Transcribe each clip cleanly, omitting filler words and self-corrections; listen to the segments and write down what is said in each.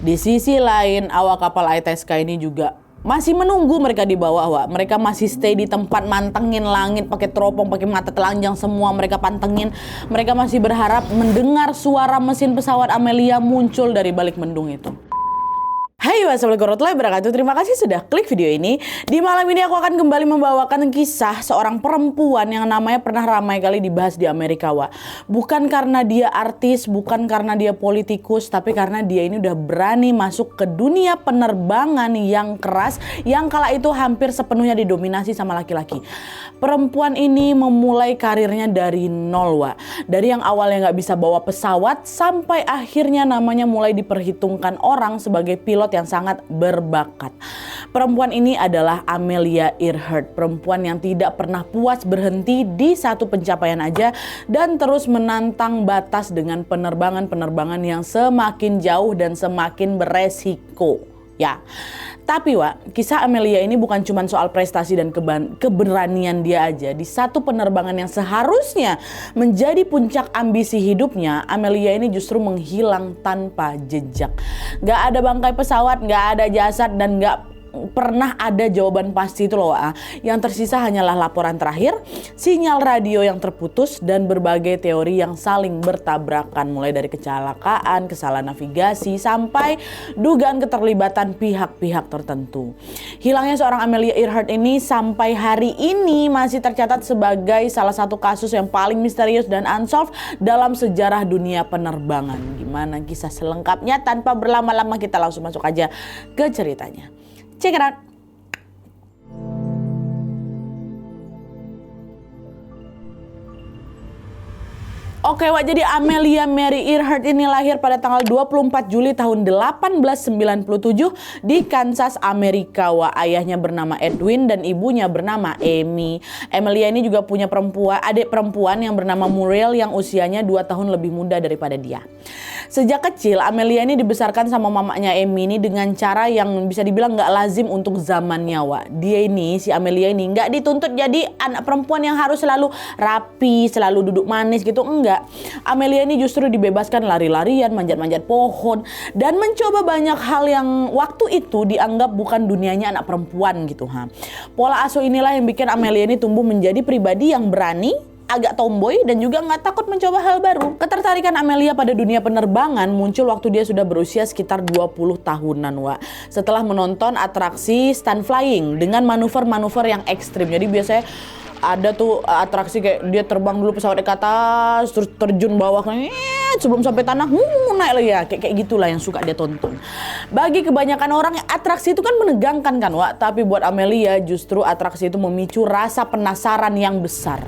Di sisi lain, awak kapal ITSK ini juga masih menunggu mereka di bawah, Wak. Mereka masih stay di tempat, mantengin langit pakai teropong, pakai mata telanjang semua mereka pantengin. Mereka masih berharap mendengar suara mesin pesawat Amelia muncul dari balik mendung itu. Hai, wassalamualaikum warahmatullahi wabarakatuh. Terima kasih sudah klik video ini. Di malam ini aku akan kembali membawakan kisah seorang perempuan yang namanya pernah ramai kali dibahas di Amerika, Wak. Bukan karena dia artis, bukan karena dia politikus, tapi karena dia ini udah berani masuk ke dunia penerbangan yang keras, yang kala itu hampir sepenuhnya didominasi sama laki-laki. Perempuan ini memulai karirnya dari nol, Wak. Dari yang awalnya nggak bisa bawa pesawat, sampai akhirnya namanya mulai diperhitungkan orang sebagai pilot yang sangat berbakat. Perempuan ini adalah Amelia Earhart, perempuan yang tidak pernah puas berhenti di satu pencapaian aja dan terus menantang batas dengan penerbangan-penerbangan yang semakin jauh dan semakin beresiko. Ya, tapi Wak, kisah Amelia ini bukan cuma soal prestasi dan keberanian dia aja. Di satu penerbangan yang seharusnya menjadi puncak ambisi hidupnya, Amelia ini justru menghilang tanpa jejak. Gak ada bangkai pesawat, gak ada jasad, dan gak pernah ada jawaban pasti itu loh, Wak. Yang tersisa hanyalah laporan terakhir, sinyal radio yang terputus, dan berbagai teori yang saling bertabrakan. Mulai dari kecelakaan, kesalahan navigasi, sampai dugaan keterlibatan pihak-pihak tertentu. Hilangnya seorang Amelia Earhart ini sampai hari ini masih tercatat sebagai salah satu kasus yang paling misterius dan unsolved dalam sejarah dunia penerbangan. Gimana kisah selengkapnya? Tanpa berlama-lama kita langsung masuk aja ke ceritanya. Check it out. Oke, Wak, jadi Amelia Mary Earhart ini lahir pada tanggal 24 Juli tahun 1897 di Kansas, Amerika, Wak. Ayahnya bernama Edwin dan ibunya bernama Amy. Amelia ini juga punya adik perempuan yang bernama Muriel yang usianya 2 tahun lebih muda daripada dia. Sejak kecil, Amelia ini dibesarkan sama mamanya Amy ini dengan cara yang bisa dibilang gak lazim untuk zamannya, Wak. Si Amelia ini gak dituntut jadi anak perempuan yang harus selalu rapi, selalu duduk manis gitu, enggak. Amelia ini justru dibebaskan lari-larian, manjat-manjat pohon, dan mencoba banyak hal yang waktu itu dianggap bukan dunianya anak perempuan gitu. Pola asuh inilah yang bikin Amelia ini tumbuh menjadi pribadi yang berani, agak tomboy, dan juga nggak takut mencoba hal baru. Ketertarikan Amelia pada dunia penerbangan muncul waktu dia sudah berusia sekitar 20 tahunan, Wak. Setelah menonton atraksi stunt flying dengan manuver-manuver yang ekstrim. Jadi biasanya ada tuh atraksi kayak dia terbang dulu pesawat ke atas, terus terjun bawah, sebelum sampai tanah, naik lagi ya. Kayak gitulah yang suka dia tonton. Bagi kebanyakan orang, atraksi itu kan menegangkan kan, Wak. Tapi buat Amelia justru atraksi itu memicu rasa penasaran yang besar.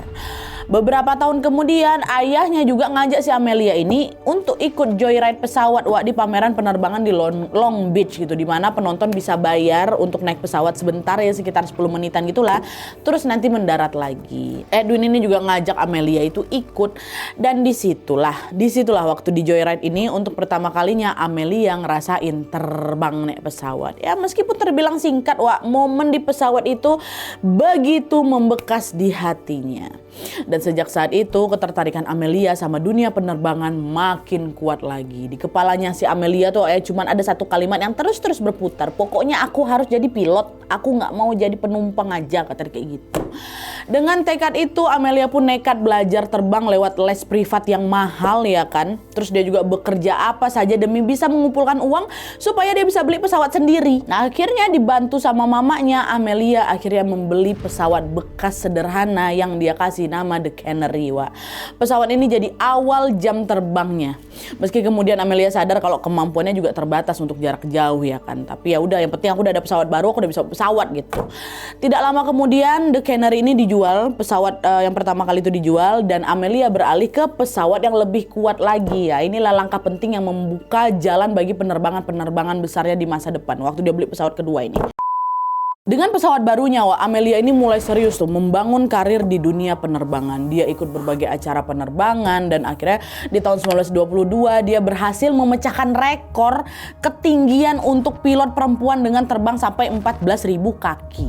Beberapa tahun kemudian, ayahnya juga ngajak si Amelia ini untuk ikut joyride pesawat, Wak, di pameran penerbangan di Long Beach gitu, dimana penonton bisa bayar untuk naik pesawat sebentar ya, sekitar 10 menitan gitulah, terus nanti mendarat lagi. Edwin ini juga ngajak Amelia itu ikut, dan disitulah waktu di joyride ini untuk pertama kalinya Amelia ngerasain terbang naik pesawat. Ya meskipun terbilang singkat, Wak, momen di pesawat itu begitu membekas di hatinya. Dan sejak saat itu ketertarikan Amelia sama dunia penerbangan makin kuat lagi. Di kepalanya si Amelia tuh cuman ada satu kalimat yang terus berputar. Pokoknya aku harus jadi pilot, aku gak mau jadi penumpang aja, kata kayak gitu. Dengan tekad itu Amelia pun nekat belajar terbang lewat les privat yang mahal ya kan. Terus dia juga bekerja apa saja demi bisa mengumpulkan uang supaya dia bisa beli pesawat sendiri. Nah akhirnya dibantu sama mamanya, Amelia akhirnya membeli pesawat bekas sederhana yang dia kasih nama The Canary, Wak. Pesawat ini jadi awal jam terbangnya. Meski kemudian Amelia sadar kalau kemampuannya juga terbatas untuk jarak jauh ya kan. Tapi ya udah, yang penting aku udah ada pesawat baru, aku udah bisa pesawat gitu. Tidak lama kemudian The Canary ini dijual, pesawat yang pertama kali itu dijual, dan Amelia beralih ke pesawat yang lebih kuat lagi ya. Inilah langkah penting yang membuka jalan bagi penerbangan-penerbangan besarnya di masa depan waktu dia beli pesawat kedua ini. Dengan pesawat barunya, Wak, Amelia ini mulai serius tuh membangun karir di dunia penerbangan. Dia ikut berbagai acara penerbangan dan akhirnya di tahun 1922 dia berhasil memecahkan rekor ketinggian untuk pilot perempuan dengan terbang sampai 14.000 kaki.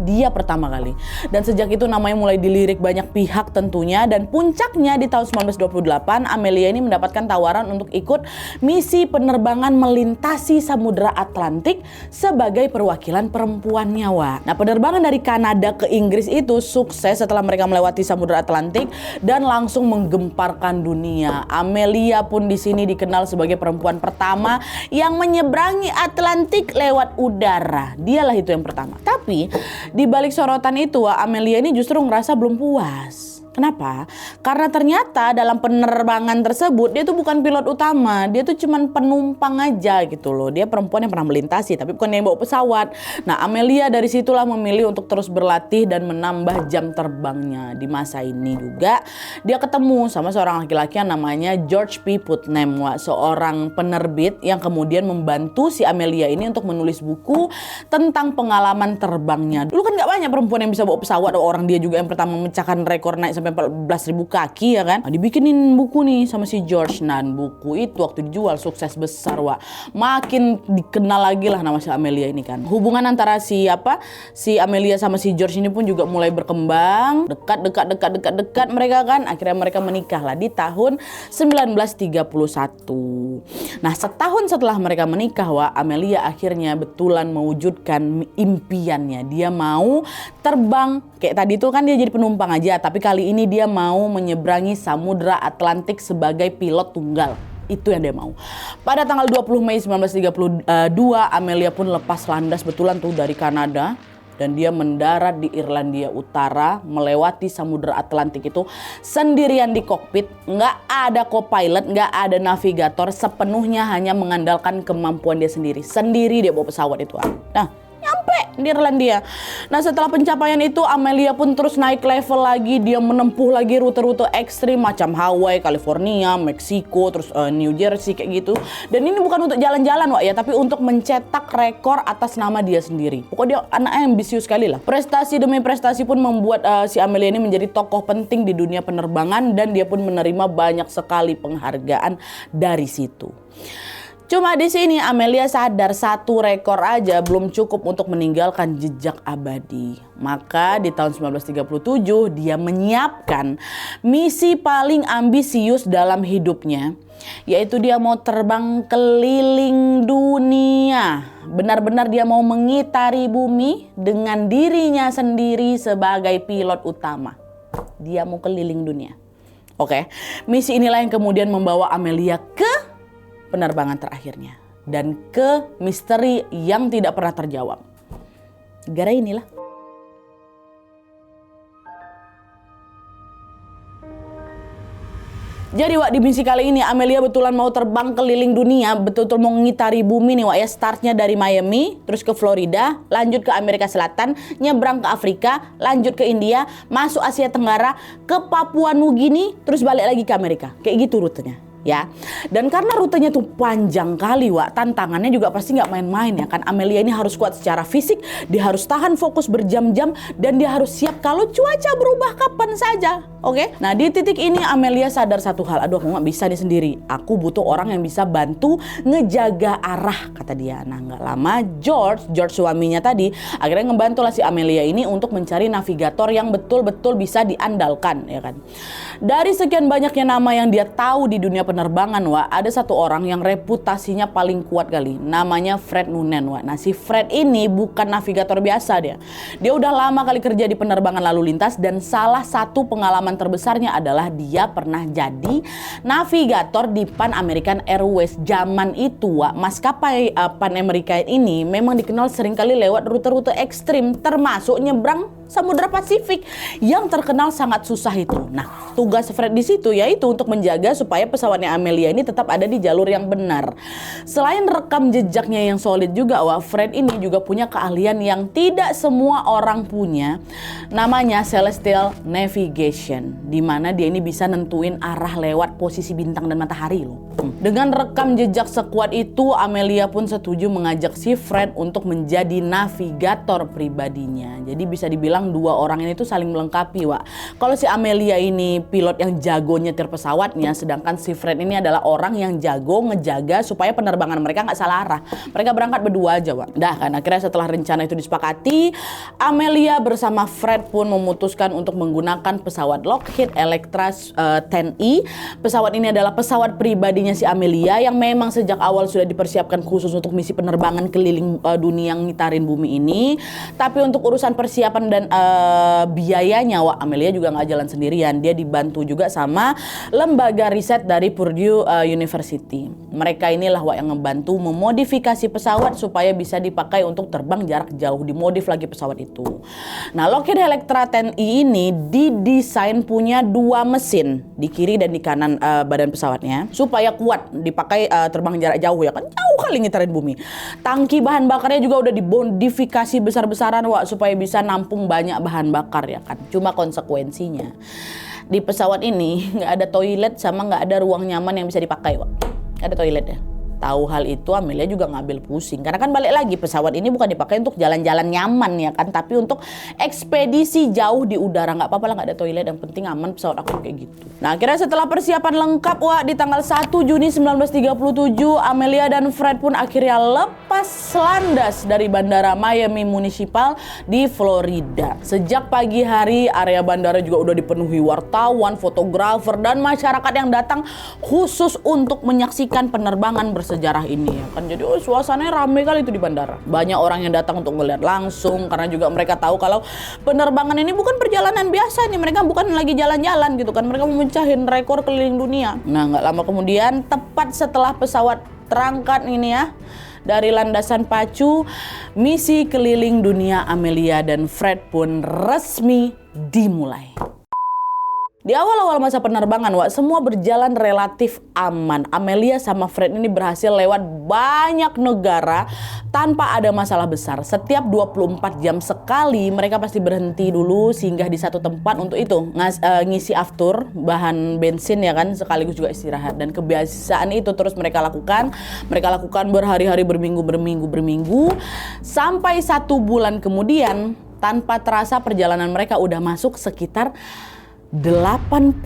Dia pertama kali. Dan sejak itu namanya mulai dilirik banyak pihak tentunya. Dan puncaknya di tahun 1928 Amelia ini mendapatkan tawaran untuk ikut misi penerbangan melintasi Samudra Atlantik sebagai perwakilan perempuannya, Wak. Nah, penerbangan dari Kanada ke Inggris itu sukses setelah mereka melewati Samudra Atlantik dan langsung menggemparkan dunia. Amelia pun di sini dikenal sebagai perempuan pertama yang menyeberangi Atlantik lewat udara. Dialah itu yang pertama. Tapi di balik sorotan itu, Amelia ini justru ngerasa belum puas. Kenapa? Karena ternyata dalam penerbangan tersebut dia tuh bukan pilot utama, dia tuh cuman penumpang aja gitu loh. Dia perempuan yang pernah melintasi, tapi bukan yang bawa pesawat. Nah, Amelia dari situlah memilih untuk terus berlatih dan menambah jam terbangnya. Di masa ini juga dia ketemu sama seorang laki-laki yang namanya George P. Putnam, seorang penerbit yang kemudian membantu si Amelia ini untuk menulis buku tentang pengalaman terbangnya. Dulu kan gak banyak perempuan yang bisa bawa pesawat, orang dia juga yang pertama memecahkan rekor naik sampai 14.000 kaki ya kan. Nah, dibikinin buku nih sama si George. Nah, buku itu waktu dijual sukses besar, Wak. Makin dikenal lagi lah nama si Amelia ini kan. Hubungan antara si Amelia sama si George ini pun juga mulai berkembang. Dekat mereka kan. Akhirnya mereka menikah lah di tahun 1931. Nah, setahun setelah mereka menikah, Wak, Amelia akhirnya betulan mewujudkan impiannya. Dia mau terbang. Kayak tadi tuh kan dia jadi penumpang aja, tapi kali ini dia mau menyeberangi Samudra Atlantik sebagai pilot tunggal. Itu yang dia mau. Pada tanggal 20 Mei 1932, Amelia pun lepas landas betulan tuh dari Kanada. Dan dia mendarat di Irlandia Utara, melewati Samudra Atlantik itu sendirian di kokpit. Nggak ada co-pilot, nggak ada navigator, sepenuhnya hanya mengandalkan kemampuan dia sendiri. Sendiri dia bawa pesawat itu. Nah, nyampe di Irlandia. Nah, setelah pencapaian itu Amelia pun terus naik level lagi. Dia menempuh lagi rute-rute ekstrim macam Hawaii, California, Meksiko, terus New Jersey kayak gitu. Dan ini bukan untuk jalan-jalan, Wak, ya, tapi untuk mencetak rekor atas nama dia sendiri. Pokoknya dia anaknya ambisius sekali lah. Prestasi demi prestasi pun membuat si Amelia ini menjadi tokoh penting di dunia penerbangan dan dia pun menerima banyak sekali penghargaan dari situ. Cuma di sini Amelia sadar satu rekor aja belum cukup untuk meninggalkan jejak abadi. Maka di tahun 1937 dia menyiapkan misi paling ambisius dalam hidupnya. Yaitu dia mau terbang keliling dunia. Benar-benar dia mau mengitari bumi dengan dirinya sendiri sebagai pilot utama. Dia mau keliling dunia. Oke, misi inilah yang kemudian membawa Amelia ke penerbangan terakhirnya dan ke misteri yang tidak pernah terjawab. Gara inilah. Jadi, Wak, di misi kali ini Amelia betulan mau terbang keliling dunia, betul-betul mau ngitari bumi nih, Wak, ya. Startnya dari Miami, terus ke Florida, lanjut ke Amerika Selatan, nyebrang ke Afrika, lanjut ke India, masuk Asia Tenggara, ke Papua Nugini, terus balik lagi ke Amerika. Kayak gitu rutenya. Ya, dan karena rutenya tuh panjang kali, Wak, tantangannya juga pasti nggak main-main ya kan. Amelia ini harus kuat secara fisik, dia harus tahan fokus berjam-jam, dan dia harus siap kalau cuaca berubah kapan saja. Oke? Nah, di titik ini Amelia sadar satu hal, aduh, aku nggak bisa nih sendiri. Aku butuh orang yang bisa bantu ngejaga arah, kata dia. Nah, nggak lama George suaminya tadi akhirnya ngebantu lah si Amelia ini untuk mencari navigator yang betul-betul bisa diandalkan, ya kan. Dari sekian banyaknya nama yang dia tahu di dunia penerbangan, Wak, ada satu orang yang reputasinya paling kuat kali. Namanya Fred Noonan, Wak. Nah, si Fred ini bukan navigator biasa dia. Dia udah lama kali kerja di penerbangan lalu lintas dan salah satu pengalaman terbesarnya adalah dia pernah jadi navigator di Pan American Airways. Zaman itu, Wak, maskapai Pan American ini memang dikenal seringkali lewat rute-rute ekstrim, termasuk nyebrang Samudra Pasifik yang terkenal sangat susah itu. Nah, tugas Fred di situ yaitu untuk menjaga supaya pesawatnya Amelia ini tetap ada di jalur yang benar. Selain rekam jejaknya yang solid juga, Wak, Fred ini juga punya keahlian yang tidak semua orang punya. Namanya celestial navigation, di mana dia ini bisa nentuin arah lewat posisi bintang dan matahari loh. Dengan rekam jejak sekuat itu, Amelia pun setuju mengajak si Fred untuk menjadi navigator pribadinya. Jadi bisa dibilang dua orang ini tuh saling melengkapi, Wak. Kalau si Amelia ini pilot yang jago nyetir pesawatnya, sedangkan si Fred ini adalah orang yang jago ngejaga supaya penerbangan mereka nggak salah arah. Mereka berangkat berdua aja, Wak. Dah kan, akhirnya setelah rencana itu disepakati, Amelia bersama Fred pun memutuskan untuk menggunakan pesawat Lockheed Electra 10E. Pesawat ini adalah pesawat pribadinya si Amelia yang memang sejak awal sudah dipersiapkan khusus untuk misi penerbangan keliling dunia yang ngitarin bumi ini. Tapi untuk urusan persiapan dan biayanya, Wak, Amelia juga nggak jalan sendirian. Dia dibantu juga sama lembaga riset dari Purdue University. Mereka inilah, Wak, yang membantu memodifikasi pesawat supaya bisa dipakai untuk terbang jarak jauh. Dimodif lagi pesawat itu. Nah, Lockheed Electra 10E ini didesain punya dua mesin di kiri dan di kanan badan pesawatnya supaya kuat dipakai terbang jarak jauh, ya kan, jauh kali ngitarin bumi. Tangki bahan bakarnya juga udah dimodifikasi besar-besaran, Wak, supaya bisa nampung banyak bahan bakar, ya kan. Cuma konsekuensinya di pesawat ini nggak ada toilet sama nggak ada ruang nyaman yang bisa dipakai, Wak. Nggak ada toilet ya. Tahu hal itu Amelia juga ngambil pusing karena kan balik lagi pesawat ini bukan dipakai untuk jalan-jalan nyaman, ya kan, tapi untuk ekspedisi jauh di udara. Nggak apa-apa lah nggak ada toilet, yang penting aman pesawat aku kayak gitu. Nah, akhirnya setelah persiapan lengkap, Wak, di tanggal 1 Juni 1937 Amelia dan Fred pun akhirnya lepas landas dari Bandara Miami Municipal di Florida. Sejak pagi hari area bandara juga udah dipenuhi wartawan, fotografer, dan masyarakat yang datang khusus untuk menyaksikan penerbangan bersejarah ini, ya kan. Jadi suasananya ramai kali itu di bandara. Banyak orang yang datang untuk melihat langsung karena juga mereka tahu kalau penerbangan ini bukan perjalanan biasa nih. Mereka bukan lagi jalan-jalan gitu kan. Mereka memecahin rekor keliling dunia. Nah, nggak lama kemudian, tepat setelah pesawat terangkat ini ya dari landasan pacu, misi keliling dunia Amelia dan Fred pun resmi dimulai. Di awal-awal masa penerbangan, Wak, semua berjalan relatif aman. Amelia sama Fred ini berhasil lewat banyak negara tanpa ada masalah besar. Setiap 24 jam sekali mereka pasti berhenti dulu singgah di satu tempat untuk itu ngisi aftur bahan bensin, ya kan, sekaligus juga istirahat. Dan kebiasaan itu terus mereka lakukan. Mereka lakukan berhari-hari, berminggu sampai 1 bulan kemudian, tanpa terasa perjalanan mereka udah masuk sekitar 80%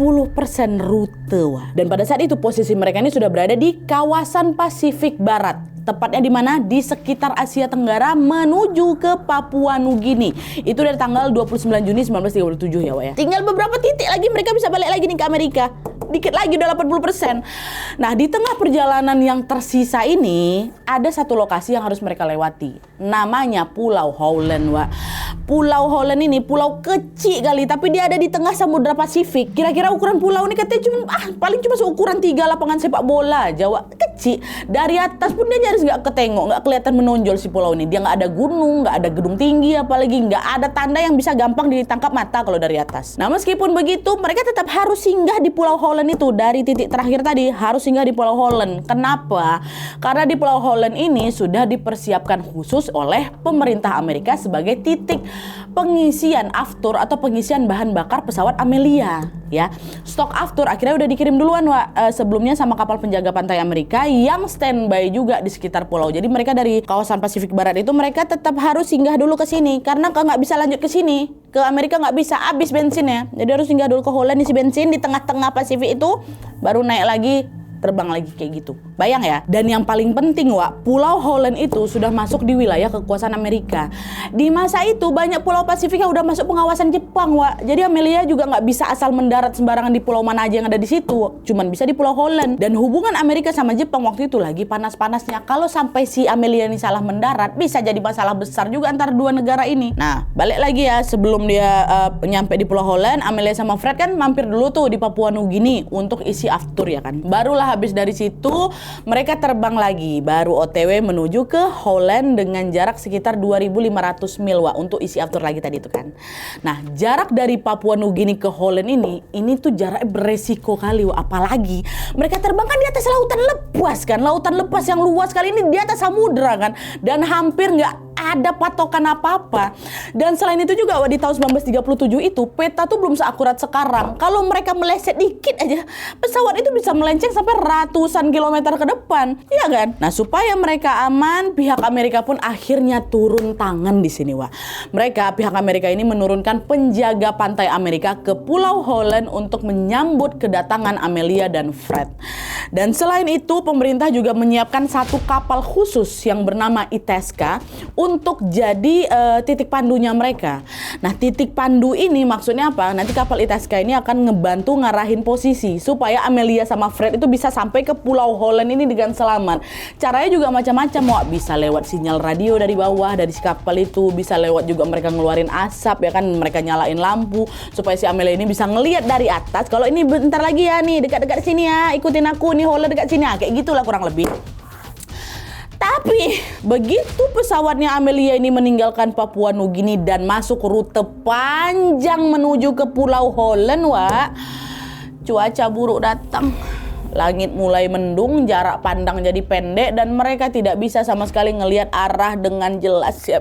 rute, Wah. Dan pada saat itu posisi mereka ini sudah berada di kawasan Pasifik Barat. Tepatnya di mana? Di sekitar Asia Tenggara menuju ke Papua Nugini. Itu dari tanggal 29 Juni 1937 ya, Wak, ya. Tinggal beberapa titik lagi mereka bisa balik lagi nih ke Amerika. Dikit lagi udah 80%. Nah, di tengah perjalanan yang tersisa ini ada satu lokasi yang harus mereka lewati. Namanya Pulau Howland, Wak. Pulau Howland ini pulau kecil kali, tapi dia ada di tengah Samudra Pasifik. Kira-kira ukuran pulau ini katanya paling cuma seukuran 3 lapangan sepak bola aja, Wak. Kecil. Dari atas pun dia nyaris nggak ketengok, nggak kelihatan menonjol si pulau ini. Dia nggak ada gunung, nggak ada gedung tinggi, apalagi nggak ada tanda yang bisa gampang ditangkap mata kalau dari atas. Nah, meskipun begitu, mereka tetap harus singgah di Pulau Howland itu. Dari titik terakhir tadi harus singgah di Pulau Howland. Kenapa? Karena di Pulau Howland ini sudah dipersiapkan khusus oleh pemerintah Amerika sebagai titik pengisian aftur atau pengisian bahan bakar pesawat Amelia, ya. Stok aftur akhirnya udah dikirim duluan, Wak, sebelumnya sama kapal penjaga pantai Amerika yang standby juga di sekitar pulau. Jadi mereka dari kawasan Pasifik Barat itu mereka tetap harus singgah dulu ke sini karena kalau nggak bisa lanjut ke sini, ke Amerika nggak bisa, habis bensinnya. Jadi harus singgah dulu ke Holland isi bensin di tengah-tengah Pasifik itu, baru naik lagi, terbang lagi kayak gitu. Bayang ya. Dan yang paling penting, Wak, Pulau Howland itu sudah masuk di wilayah kekuasaan Amerika. Di masa itu banyak pulau Pasifik yang udah masuk pengawasan Jepang, Wak. Jadi Amelia juga nggak bisa asal mendarat sembarangan di pulau mana aja yang ada di situ. Cuman bisa di Pulau Howland. Dan hubungan Amerika sama Jepang waktu itu lagi panas-panasnya. Kalau sampai si Amelia ini salah mendarat, bisa jadi masalah besar juga antara dua negara ini. Nah, balik lagi ya, sebelum dia nyampe di Pulau Howland, Amelia sama Fred kan mampir dulu tuh di Papua Nugini untuk isi aftur, ya kan. Barulah habis dari situ mereka terbang lagi, baru OTW menuju ke Howland dengan jarak sekitar 2.500 mil, Wak, untuk isi aftur lagi tadi itu kan. Nah, jarak dari Papua Nugini ke Howland ini tuh jarak beresiko kali, Wak. Apalagi mereka terbang kan di atas lautan lepas kan, lautan lepas yang luas kali ini di atas samudra kan, dan hampir nggak ada patokan apa-apa. Dan selain itu juga di tahun 1937 itu peta tuh belum seakurat sekarang. Kalau mereka meleset dikit aja, pesawat itu bisa melenceng sampai ratusan kilometer ke depan, iya kan? Nah, supaya mereka aman, pihak Amerika pun akhirnya turun tangan di sini, Wak. Pihak Amerika ini menurunkan penjaga pantai Amerika ke Pulau Holland untuk menyambut kedatangan Amelia dan Fred. Dan selain itu, pemerintah juga menyiapkan satu kapal khusus yang bernama Itasca untuk jadi titik pandunya mereka. Nah, titik pandu ini maksudnya apa? Nanti kapal Itasca ini akan ngebantu ngarahin posisi supaya Amelia sama Fred itu bisa sampai ke Pulau Holland ini dengan selamat. Caranya juga macam-macam, Wak. Bisa lewat sinyal radio dari bawah dari si kapal itu, bisa lewat juga mereka ngeluarin asap, ya kan, mereka nyalain lampu supaya si Amelia ini bisa ngelihat dari atas. Kalau ini bentar lagi ya nih, dekat-dekat sini ya, ikutin aku nih, Holland dekat sini ya, kayak gitulah kurang lebih. Tapi begitu pesawatnya Amelia ini meninggalkan Papua Nugini dan masuk rute panjang menuju ke Pulau Holland, Wak, cuaca buruk datang. Langit mulai mendung, jarak pandang jadi pendek, dan mereka tidak bisa sama sekali ngelihat arah dengan jelas ya.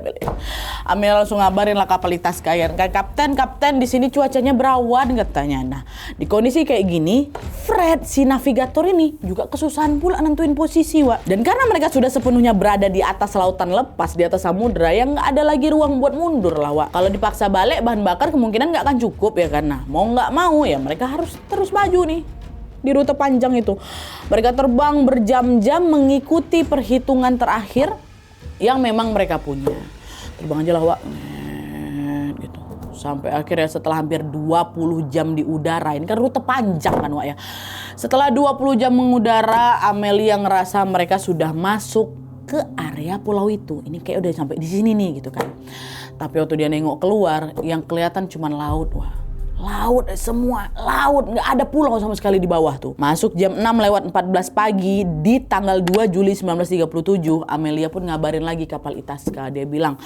Amelia langsung ngabarin lah kapal Itasca, kapten di sini cuacanya berawan katanya. Nah, di kondisi kayak gini, Fred si navigator ini juga kesusahan pula nentuin posisi, Wak. Dan karena mereka sudah sepenuhnya berada di atas lautan lepas, di atas samudra, yang nggak ada lagi ruang buat mundur lah, Wak. Kalau dipaksa balik, bahan bakar kemungkinan nggak akan cukup ya kan. Nah, mau nggak mau ya mereka harus terus maju nih di rute panjang itu. Mereka terbang berjam-jam mengikuti perhitungan terakhir yang memang mereka punya. Terbang aja lah, Wak, gitu. Sampai akhirnya setelah hampir 20 jam di udara, ini kan rute panjang kan, Wak ya. Setelah 20 jam mengudara, Amelia ngerasa mereka sudah masuk ke area pulau itu. Ini kayak udah sampai di sini nih gitu kan. Tapi waktu dia nengok keluar, yang kelihatan cuma laut, Wak. Laut, semua laut, nggak ada pulau sama sekali di bawah tuh. Masuk jam 6:14 pagi di tanggal 2 Juli 1937, Amelia pun ngabarin lagi kapal Itasca. Dia bilang,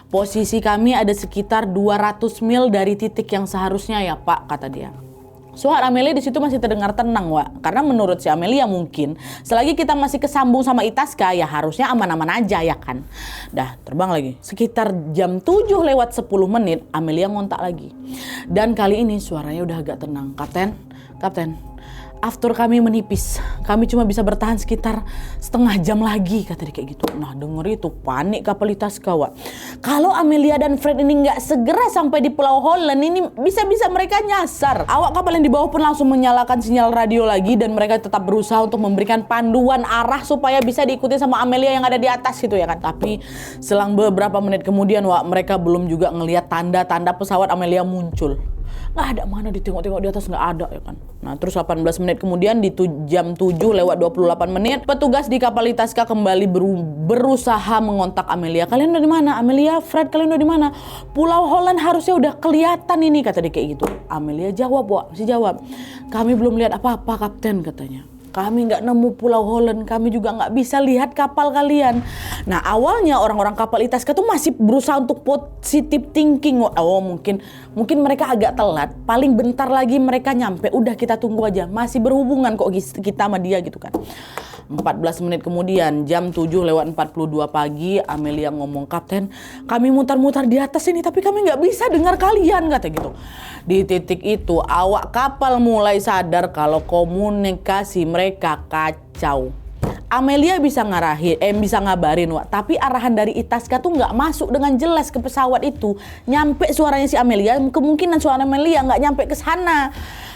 posisi kami ada sekitar 200 mil dari titik yang seharusnya ya, Pak, kata dia. Suara Amelia di situ masih terdengar tenang, Wak. Karena menurut si Amelia mungkin selagi kita masih kesambung sama Itasca ya harusnya aman-aman aja ya kan. Dah terbang lagi. Sekitar jam 7:10 Amelia ngontak lagi. Dan kali ini suaranya udah agak tenang. Kapten, after kami menipis. Kami cuma bisa bertahan sekitar setengah jam lagi, kata dia kayak gitu. Nah, denger itu panik kapal Itasca, Wak. Kalau Amelia dan Fred ini nggak segera sampai di Pulau Holland, ini bisa-bisa mereka nyasar. Awak kapal yang di bawah pun langsung menyalakan sinyal radio lagi dan mereka tetap berusaha untuk memberikan panduan arah supaya bisa diikuti sama Amelia yang ada di atas gitu ya kan. Tapi selang beberapa menit kemudian, Wak, mereka belum juga ngelihat tanda-tanda pesawat Amelia muncul. Nggak ada, mana ditengok-tengok di atas nggak ada ya kan. Nah, terus 18 menit kemudian di jam 7:28 petugas di kapal Itasca kembali berusaha mengontak Amelia. Kalian udah di mana? Amelia, Fred, kalian udah di mana? Pulau Holland harusnya udah kelihatan ini, kata dia kayak gitu. Amelia jawab, Wak, kami belum lihat apa-apa, Kapten, katanya. Kami nggak nemu Pulau Holland, kami juga nggak bisa lihat kapal kalian. Nah, awalnya orang-orang kapal Itasca tuh masih berusaha untuk positive thinking. Oh, mungkin mereka agak telat, paling bentar lagi mereka nyampe, udah kita tunggu aja, masih berhubungan kok kita sama dia gitu kan. 14 menit kemudian, jam 7:42 pagi, Amelia ngomong, Kapten, kami mutar-mutar di atas ini tapi kami nggak bisa dengar kalian, kata gitu. Di titik itu, awak kapal mulai sadar kalau komunikasi mereka kacau. Amelia bisa ngabarin, Wak, tapi arahan dari Itasca tuh nggak masuk dengan jelas ke pesawat itu. Nyampe suaranya si Amelia, kemungkinan suara Amelia nggak nyampe ke sana.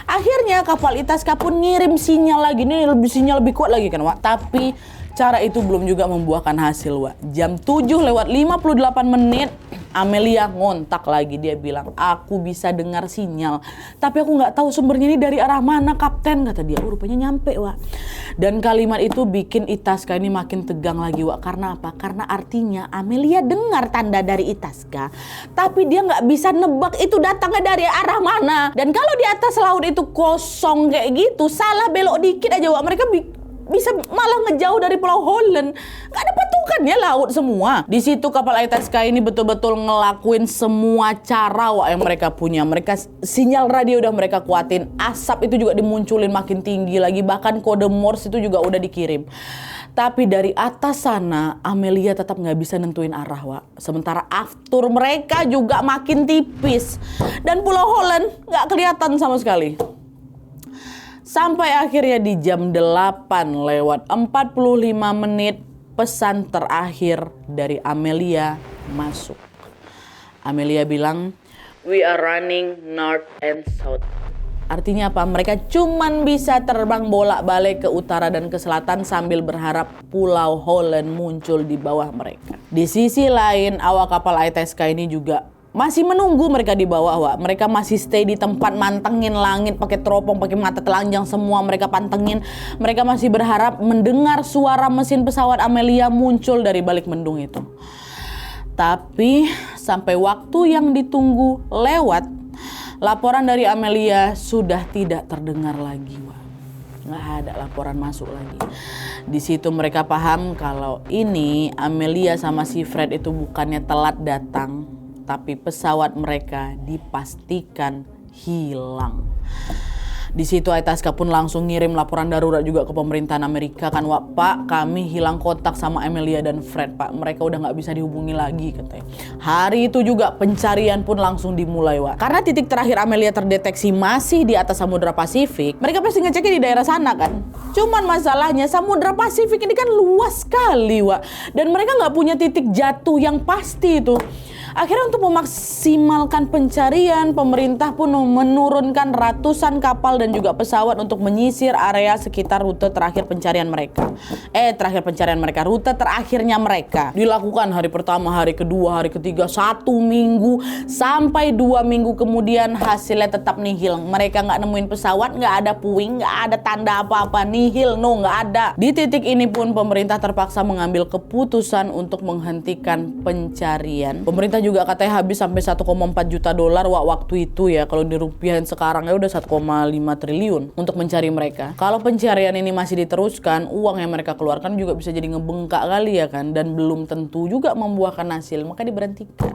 Akhirnya kapal Itasca pun ngirim sinyal lagi, sinyal lebih kuat lagi kan, Wak. Tapi cara itu belum juga membuahkan hasil, Wak. Jam 7:58 Amelia ngontak lagi. Dia bilang, aku bisa dengar sinyal, tapi aku nggak tahu sumbernya ini dari arah mana, Kapten, kata dia. Rupanya nyampe, Wak. Dan kalimat itu bikin Itasca ini makin tegang lagi, Wak. Karena apa? Karena artinya Amelia dengar tanda dari Itasca, tapi dia nggak bisa nebak itu datangnya dari arah mana. Dan kalau di atas laut itu kosong kayak gitu, salah belok dikit aja, Wak, mereka bisa malah ngejauh dari Pulau Holland. Gak ada patukannya, laut semua. Di situ kapal ITSK ini betul-betul ngelakuin semua cara yang mereka punya. Mereka sinyal radio udah mereka kuatin, asap itu juga dimunculin makin tinggi lagi, bahkan kode Morse itu juga udah dikirim. Tapi dari atas sana Amelia tetap nggak bisa nentuin arah, sementara aftur mereka juga makin tipis dan Pulau Holland nggak kelihatan sama sekali. Sampai akhirnya di jam 8:45 pesan terakhir dari Amelia masuk. Amelia bilang, "We are running north and south." Artinya apa? Mereka cuman bisa terbang bolak-balik ke utara dan ke selatan sambil berharap Pulau Holland muncul di bawah mereka. Di sisi lain, awak kapal ITSK ini juga masih menunggu mereka di bawah, Mereka masih stay di tempat, mantengin langit pakai teropong, pakai mata telanjang semua mereka pantengin. Mereka masih berharap mendengar suara mesin pesawat Amelia muncul dari balik mendung itu. Tapi sampai waktu yang ditunggu lewat, laporan dari Amelia sudah tidak terdengar lagi, Nggak ada laporan masuk lagi. Di situ mereka paham kalau ini Amelia sama si Fred itu bukannya telat datang, tapi pesawat mereka dipastikan hilang. Di situ ITSK pun langsung ngirim laporan darurat juga ke pemerintahan Amerika kan, Pak, kami hilang kontak sama Amelia dan Fred, Pak. Mereka udah nggak bisa dihubungi lagi, katanya. Hari itu juga pencarian pun langsung dimulai, Karena titik terakhir Amelia terdeteksi masih di atas Samudra Pasifik, mereka pasti ngeceknya di daerah sana kan. Cuman masalahnya Samudra Pasifik ini kan luas sekali, dan mereka nggak punya titik jatuh yang pasti itu. Akhirnya untuk memaksimalkan pencarian, pemerintah pun menurunkan ratusan kapal dan juga pesawat untuk menyisir area sekitar rute terakhir pencarian mereka. Rute terakhirnya mereka. Dilakukan hari pertama, hari kedua, hari ketiga, 1 minggu, sampai 2 minggu kemudian hasilnya tetap nihil. Mereka nggak nemuin pesawat, nggak ada puing, nggak ada tanda apa-apa, nihil, nggak ada. Di titik ini pun pemerintah terpaksa mengambil keputusan untuk menghentikan pencarian. Pemerintah juga katanya habis sampai 1,4 juta dolar waktu itu ya. Kalau dirupiahin sekarang ya udah 1,5 triliun untuk mencari mereka. Kalau pencarian ini masih diteruskan, uang yang mereka keluarkan juga bisa jadi ngebengkak kali ya kan, dan belum tentu juga membuahkan hasil, maka diberhentikan.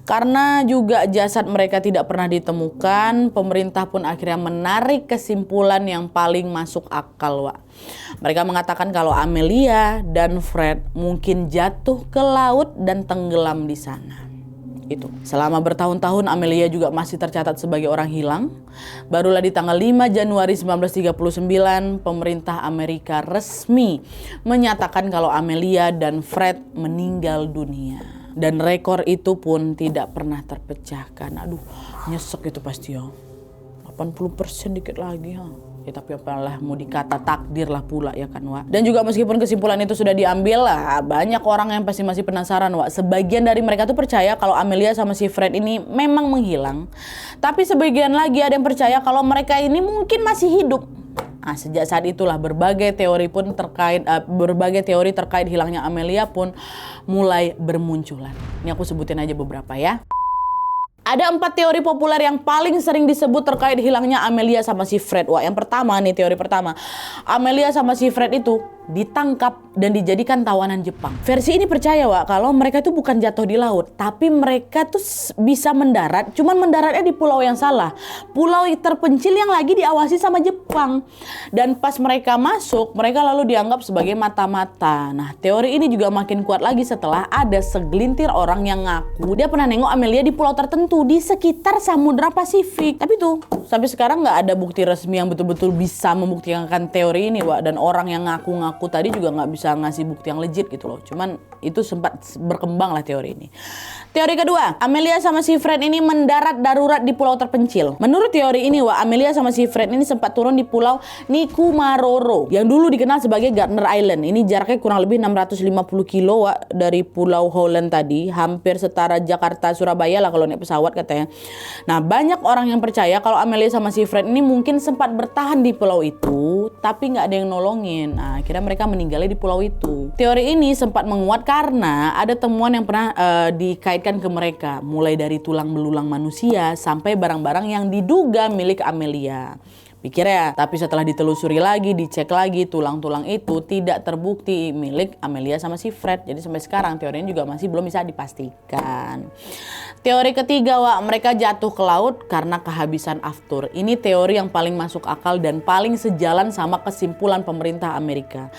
Karena juga jasad mereka tidak pernah ditemukan, pemerintah pun akhirnya menarik kesimpulan yang paling masuk akal, Mereka mengatakan kalau Amelia dan Fred mungkin jatuh ke laut dan tenggelam di sana. Itu. Selama bertahun-tahun Amelia juga masih tercatat sebagai orang hilang. Barulah di tanggal 5 Januari 1939 pemerintah Amerika resmi menyatakan kalau Amelia dan Fred meninggal dunia. Dan rekor itu pun tidak pernah terpecahkan. Aduh, nyesek itu pasti ya. 80% dikit lagi ya. Ya tapi apalah, mau dikata takdir lah pula ya kan, Dan juga meskipun kesimpulan itu sudah diambil lah, banyak orang yang pasti masih penasaran, Sebagian dari mereka tuh percaya kalau Amelia sama si Fred ini memang menghilang. Tapi sebagian lagi ada yang percaya kalau mereka ini mungkin masih hidup. Nah, sejak saat itulah berbagai teori terkait hilangnya Amelia pun mulai bermunculan. Ini aku sebutin aja beberapa ya. Ada 4 teori populer yang paling sering disebut terkait hilangnya Amelia sama si Fred. Yang pertama nih, teori pertama. Amelia sama si Fred itu ditangkap dan dijadikan tawanan Jepang. Versi ini percaya, kalau mereka itu bukan jatuh di laut, tapi mereka tuh bisa mendarat, cuman mendaratnya di pulau yang salah. Pulau terpencil yang lagi diawasi sama Jepang. Dan pas mereka masuk, mereka lalu dianggap sebagai mata-mata. Nah, teori ini juga makin kuat lagi setelah ada segelintir orang yang ngaku dia pernah nengok Amelia di pulau tertentu di sekitar Samudra Pasifik. Tapi tuh, sampai sekarang nggak ada bukti resmi yang betul-betul bisa membuktikan teori ini, Dan orang yang ngaku-ngaku tadi juga nggak bisa ngasih bukti yang legit gitu loh. Cuman itu sempat berkembang lah teori ini. Teori kedua, Amelia sama si Fred ini mendarat darurat di pulau terpencil. Menurut teori ini, Amelia sama si Fred ini sempat turun di pulau Nikumaroro yang dulu dikenal sebagai Gardner Island. Ini jaraknya kurang lebih 650 kilo dari pulau Holland tadi, hampir setara Jakarta Surabaya lah kalau naik pesawat katanya. Nah, banyak orang yang percaya kalau Amelia sama si Fred ini mungkin sempat bertahan di pulau itu, tapi nggak ada yang nolongin. Nah, akhirnya mereka meninggalnya di pulau itu. Teori ini sempat menguat karena ada temuan yang pernah dikaitkan ke mereka, mulai dari tulang belulang manusia sampai barang-barang yang diduga milik Amelia. Pikir ya, tapi setelah ditelusuri lagi, dicek lagi, tulang-tulang itu tidak terbukti milik Amelia sama si Fred. Jadi sampai sekarang teorinya juga masih belum bisa dipastikan. Teori ketiga, Wak, mereka jatuh ke laut karena kehabisan aftur. Ini teori yang paling masuk akal dan paling sejalan sama kesimpulan pemerintah Amerika.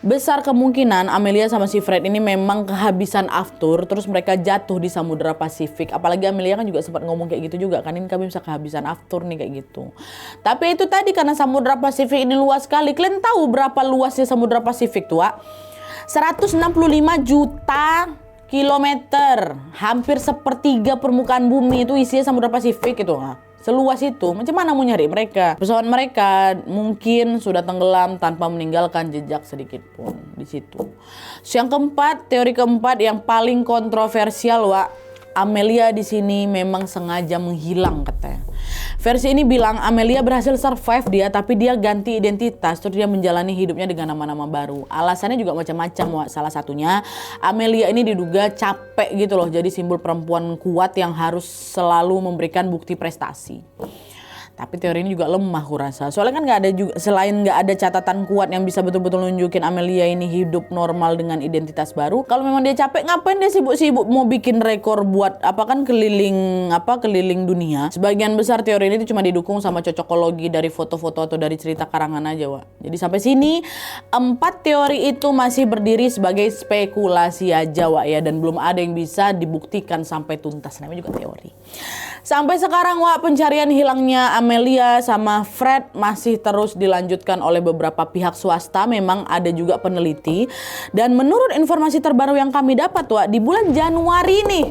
Besar kemungkinan Amelia sama si Fred ini memang kehabisan aftur, terus mereka jatuh di Samudra Pasifik. Apalagi Amelia kan juga sempat ngomong kayak gitu juga kan, ini kami bisa kehabisan aftur nih kayak gitu. Tapi itu tadi karena Samudra Pasifik ini luas sekali. Kalian tahu berapa luasnya Samudra Pasifik tuh, Wak? 165 juta kilometer. Hampir sepertiga permukaan bumi itu isinya Samudra Pasifik itu. Seluas itu, macam mana mau nyari mereka? Pesawat mereka mungkin sudah tenggelam tanpa meninggalkan jejak sedikit pun di situ. Yang keempat, teori keempat yang paling kontroversial, Wak. Amelia di sini memang sengaja menghilang katanya. Versi ini bilang Amelia berhasil survive dia, tapi dia ganti identitas, terus dia menjalani hidupnya dengan nama-nama baru. Alasannya juga macam-macam, Wak. Salah satunya Amelia ini diduga capek gitu loh, jadi simbol perempuan kuat yang harus selalu memberikan bukti prestasi. Tapi teori ini juga lemah kurasa. Soalnya kan nggak ada juga, selain nggak ada catatan kuat yang bisa betul-betul nunjukin Amelia ini hidup normal dengan identitas baru. Kalau memang dia capek, ngapain dia sibuk-sibuk mau bikin rekor buat apa kan keliling dunia. Sebagian besar teori ini cuma didukung sama cocokologi dari foto-foto atau dari cerita karangan aja, Wak. Jadi sampai sini 4 teori itu masih berdiri sebagai spekulasi aja, Wak, ya, dan belum ada yang bisa dibuktikan sampai tuntas. Namanya juga teori. Sampai sekarang, Wak, pencarian hilangnya Amelia sama Fred masih terus dilanjutkan oleh beberapa pihak swasta. Memang ada juga peneliti. Dan menurut informasi terbaru yang kami dapat, Wak, di bulan Januari nih.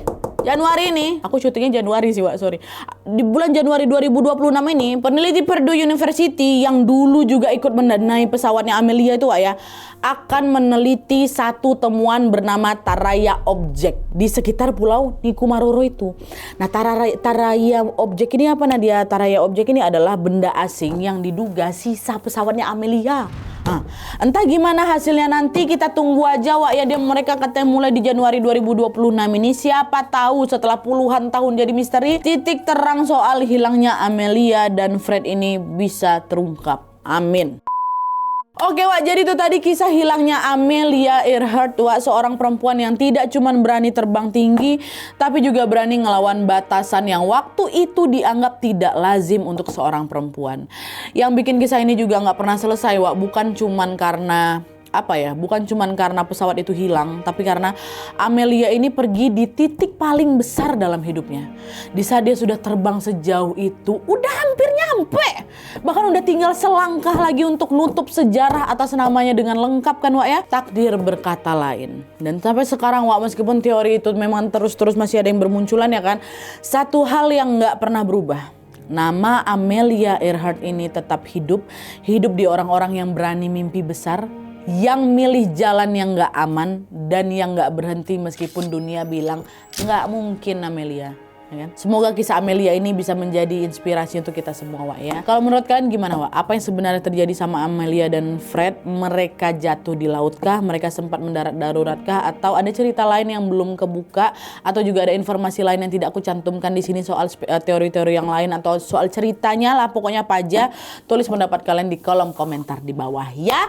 Aku syutingnya Januari sih, Wak, sorry. Di bulan Januari 2026 ini, peneliti Purdue University yang dulu juga ikut mendanai pesawatnya Amelia itu, Wak, ya, akan meneliti satu temuan bernama Taraya Object di sekitar pulau Nikumaroro itu. Nah, Taraya Object ini apa, Nadia? Taraya Object ini adalah benda asing yang diduga sisa pesawatnya Amelia. Nah, entah gimana hasilnya nanti, kita tunggu aja, Wak, ya. Mereka katanya mulai di Januari 2026 ini. Siapa tahu setelah puluhan tahun jadi misteri, titik terang soal hilangnya Amelia dan Fred ini bisa terungkap. Amin. Oke, Wak, jadi itu tadi kisah hilangnya Amelia Earhart, Wak, seorang perempuan yang tidak cuma berani terbang tinggi, tapi juga berani ngelawan batasan yang waktu itu dianggap tidak lazim untuk seorang perempuan. Yang bikin kisah ini juga nggak pernah selesai, Wak, bukan cuma karena pesawat itu hilang, tapi karena Amelia ini pergi di titik paling besar dalam hidupnya. Di saat dia sudah terbang sejauh itu, udah hampir nyampe. Bahkan udah tinggal selangkah lagi untuk nutup sejarah atas namanya dengan lengkap kan, Wak, ya. Takdir berkata lain. Dan sampai sekarang, Wak, meskipun teori itu memang terus masih ada yang bermunculan ya kan, satu hal yang nggak pernah berubah. Nama Amelia Earhart ini tetap hidup di orang-orang yang berani mimpi besar, yang milih jalan yang gak aman, dan yang gak berhenti meskipun dunia bilang gak mungkin, Amelia. Ya kan? Semoga kisah Amelia ini bisa menjadi inspirasi untuk kita semua, Wak, ya. Kalau menurut kalian gimana, Wak? Apa yang sebenarnya terjadi sama Amelia dan Fred? Mereka jatuh di laut kah? Mereka sempat mendarat darurat kah? Atau ada cerita lain yang belum kebuka? Atau juga ada informasi lain yang tidak aku cantumkan di sini soal teori-teori yang lain atau soal ceritanya lah, pokoknya apa aja. Tulis pendapat kalian di kolom komentar di bawah, ya.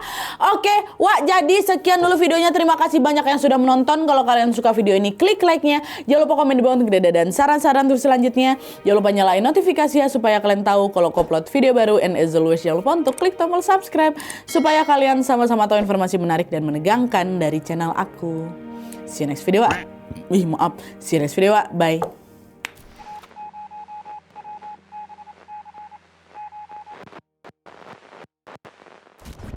Oke, Wak, jadi sekian dulu videonya. Terima kasih banyak yang sudah menonton. Kalau kalian suka video ini, klik like-nya. Jangan lupa komen di bawah untuk dada dan saran-saran untuk selanjutnya. Jangan lupa nyalain notifikasi ya, supaya kalian tahu kalau upload video baru. And as always, jangan lupa untuk klik tombol subscribe supaya kalian sama-sama tahu informasi menarik dan menegangkan dari channel aku. See you next video, Wak. See you next video, Wak. Bye.